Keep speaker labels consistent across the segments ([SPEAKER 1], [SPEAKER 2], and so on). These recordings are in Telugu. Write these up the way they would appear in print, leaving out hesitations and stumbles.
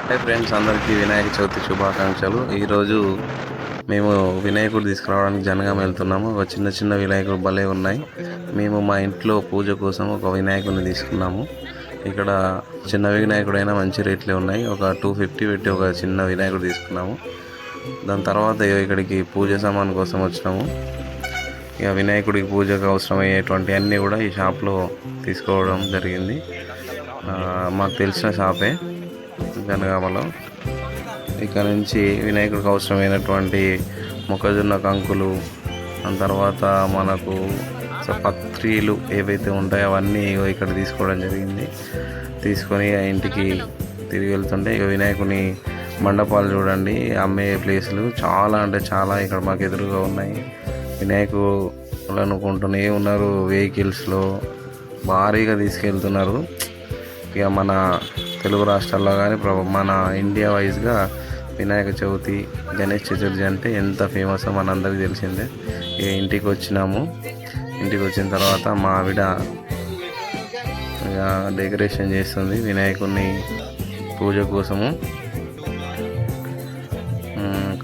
[SPEAKER 1] హాయ్ ఫ్రెండ్స్, అందరికీ వినాయక చవితి శుభాకాంక్షలు. ఈరోజు మేము వినాయకుడు తీసుకురావడానికి జనగాం వెళ్తున్నాము. ఒక చిన్న చిన్న వినాయకుడు భలే ఉన్నాయి. మేము మా ఇంట్లో పూజ కోసం ఒక వినాయకుడిని తీసుకున్నాము. ఇక్కడ చిన్న వినాయకుడైనా మంచి రేట్లే ఉన్నాయి. ఒక 250 పెట్టి ఒక చిన్న వినాయకుడు తీసుకున్నాము. దాని తర్వాత ఇక్కడికి పూజ సామాన్ కోసం వచ్చినాము. ఇక వినాయకుడికి పూజకు అవసరమయ్యేటువంటి అన్నీ కూడా ఈ షాప్లో తీసుకోవడం జరిగింది. మాకు తెలిసిన షాపే జనగామలో. ఇక్కడ నుంచి వినాయకుడికి అవసరమైనటువంటి మొక్కజొన్న కంకులు, దాని తర్వాత మనకు పత్రీలు ఏవైతే ఉంటాయో అవన్నీ ఇక్కడ తీసుకోవడం జరిగింది. తీసుకొని ఆ ఇంటికి తిరిగి వెళ్తుంటే ఇక వినాయకుని మండపాలు చూడండి, అమ్మే ప్లేసులు చాలా అంటే చాలా ఇక్కడ మాకు ఎదురుగా ఉన్నాయి. వినాయకులను కొంటూనే ఉన్నారు. వెహికల్స్లో భారీగా తీసుకెళ్తున్నారు. ఇక మన తెలుగు రాష్ట్రాల్లో కానీ మన ఇండియా వైజ్గా వినాయక చవితి, గణేష్ చతుర్థి అంటే ఎంత ఫేమస్ మనందరికీ తెలిసిందే. ఇక ఇంటికి వచ్చినాము. ఇంటికి వచ్చిన తర్వాత మా ఆవిడ ఇక డెకరేషన్ చేస్తుంది వినాయకుడిని పూజ కోసము.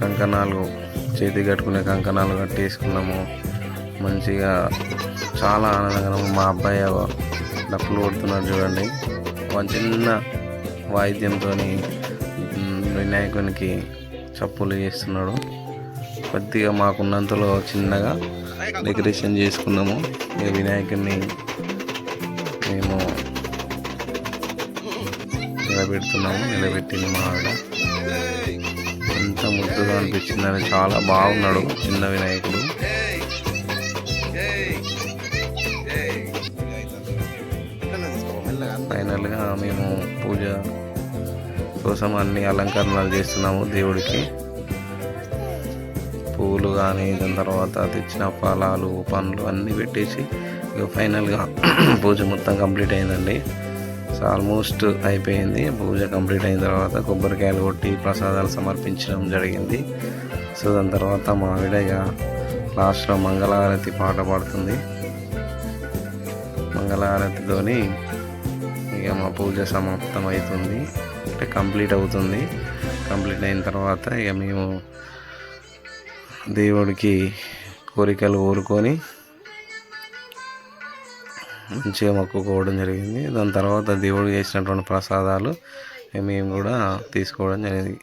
[SPEAKER 1] కంకణాలు, చేతి కట్టుకునే కంకణాలు కట్టేసుకున్నాము. మంచిగా చాలా ఆనందంగా మా అబ్బాయి డప్పులు కొడుతున్నాడు చూడండి. చిన్న వాయిద్యంతో వినాయకునికి చప్పులు చేస్తున్నాడు. కొద్దిగా మాకున్నంతలో చిన్నగా డెకరేషన్ చేసుకున్నాము. ఇక వినాయకుడిని మేము నిలబెట్టింది మా ఆవిడ. ఎంత ముద్దుగా అనిపించిందని, చాలా బాగున్నాడు చిన్న వినాయకుడు. ఫైనల్గా మేము పూజ కోసం అన్ని అలంకరణలు చేస్తున్నాము. దేవుడికి పువ్వులు కానీ, దాని తర్వాత తెచ్చిన ఫలాలు, పండ్లు అన్నీ పెట్టేసి ఇక ఫైనల్గా పూజ మొత్తం కంప్లీట్ అయిందండి. సో ఆల్మోస్ట్ అయిపోయింది. పూజ కంప్లీట్ అయిన తర్వాత కొబ్బరికాయలు కొట్టి ప్రసాదాలు సమర్పించడం జరిగింది. సో దాని తర్వాత మా ఆవిడ ఇక లాస్ట్లో మంగళహారతి పాట పాడుతుంది. మంగళహారతితోని ఇక మా పూజ సమాప్తం అవుతుంది, అంటే కంప్లీట్ అవుతుంది. కంప్లీట్ అయిన తర్వాత ఇక మేము దేవుడికి కోరికలు కోరుకొని మంచిగా మొక్కుకోవడం జరిగింది. దాని తర్వాత దేవుడికి చేసినటువంటి ప్రసాదాలు మేము కూడా తీసుకోవడం జరిగింది.